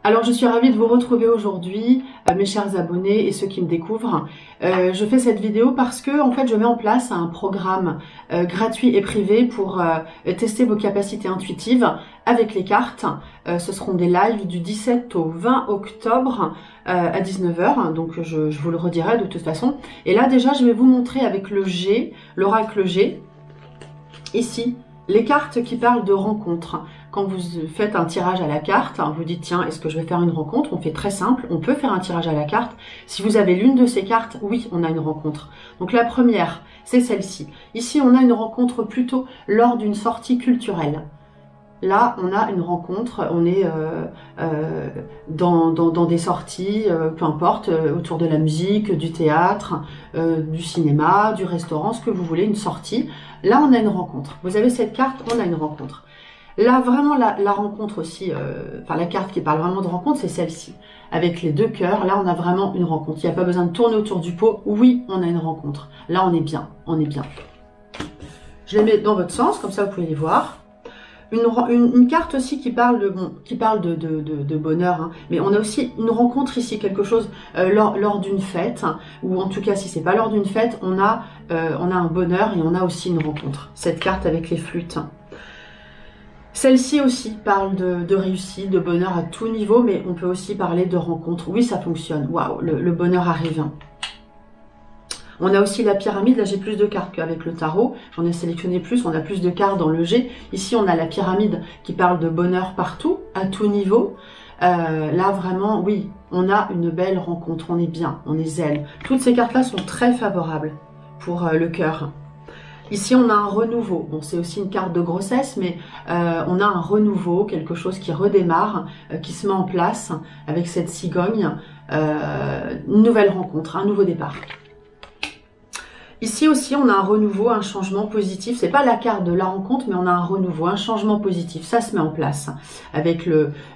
Alors je suis ravie de vous retrouver aujourd'hui, mes chers abonnés et ceux qui me découvrent. Je fais cette vidéo parce que en fait je mets en place un programme gratuit et privé pour tester vos capacités intuitives avec les cartes. Ce seront des lives du 17 au 20 octobre à 19 h, donc je vous le redirai de toute façon. Et là déjà je vais vous montrer avec le G, l'oracle G, ici, les cartes qui parlent de rencontres. Quand vous faites un tirage à la carte, vous dites tiens, est-ce que je vais faire une rencontre? On fait très simple, on peut faire un tirage à la carte. Si vous avez l'une de ces cartes, oui, on a une rencontre. Donc la première, c'est celle-ci. Ici, on a une rencontre plutôt lors d'une sortie culturelle. Là, on a une rencontre, on est dans des sorties, peu importe, autour de la musique, du théâtre, du cinéma, du restaurant, ce que vous voulez, une sortie. Là, on a une rencontre. Vous avez cette carte, on a une rencontre. Là, vraiment, la rencontre aussi, enfin la carte qui parle vraiment de rencontre, c'est celle-ci. Avec les deux cœurs, là, on a vraiment une rencontre. Il n'y a pas besoin de tourner autour du pot. Oui, on a une rencontre. Là, on est bien, on est bien. Je les mets dans votre sens, comme ça, vous pouvez les voir. Une carte aussi qui parle de bonheur, hein. Mais on a aussi une rencontre ici, quelque chose lors d'une fête, hein, ou en tout cas si c'est pas lors d'une fête, on a un bonheur et on a aussi une rencontre. Cette carte avec les flûtes. Celle-ci aussi parle de réussite, de bonheur à tout niveau, mais on peut aussi parler de rencontre. Oui, ça fonctionne. Waouh, le bonheur arrive. On a aussi la pyramide, là j'ai plus de cartes qu'avec le tarot, j'en ai sélectionné plus, on a plus de cartes dans le G. Ici on a la pyramide qui parle de bonheur partout, à tout niveau. Là vraiment, oui, on a une belle rencontre, on est bien, on est zen. Toutes ces cartes-là sont très favorables pour le cœur. Ici on a un renouveau, bon c'est aussi une carte de grossesse, mais on a un renouveau, quelque chose qui redémarre, qui se met en place avec cette cigogne, une nouvelle rencontre, un nouveau départ. Ici aussi, on a un renouveau, un changement positif. C'est pas la carte de la rencontre, mais on a un renouveau, un changement positif. Ça se met en place avec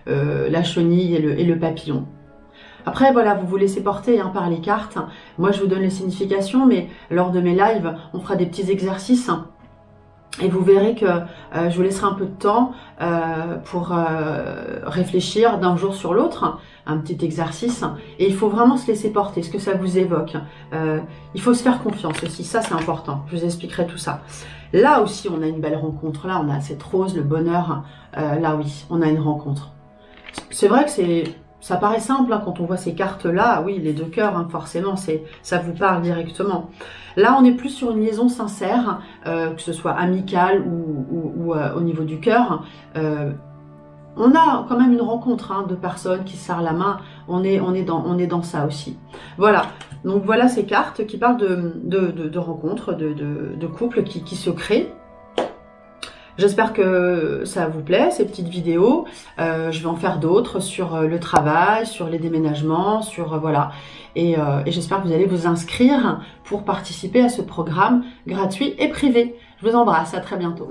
la chenille et le papillon. Après, voilà, vous vous laissez porter hein, par les cartes. Moi, je vous donne les significations, mais lors de mes lives, on fera des petits exercices. Et vous verrez que je vous laisserai un peu de temps pour réfléchir d'un jour sur l'autre, un petit exercice. Et il faut vraiment se laisser porter, ce que ça vous évoque. Il faut se faire confiance aussi, ça c'est important. Je vous expliquerai tout ça. Là aussi, on a une belle rencontre. Là, on a cette rose, le bonheur. Là, oui, on a une rencontre. C'est vrai que ça paraît simple hein, quand on voit ces cartes-là. Oui, les deux cœurs, hein, forcément, ça vous parle directement. Là, on est plus sur une liaison sincère, que ce soit amicale ou au niveau du cœur. On a quand même une rencontre hein, de personnes qui se serrent la main. On est dans ça aussi. Voilà. Donc voilà ces cartes qui parlent de rencontres, de couples qui se créent. J'espère que ça vous plaît, ces petites vidéos. Je vais en faire d'autres sur le travail, sur les déménagements, sur voilà. Et j'espère que vous allez vous inscrire pour participer à ce programme gratuit et privé. Je vous embrasse, à très bientôt.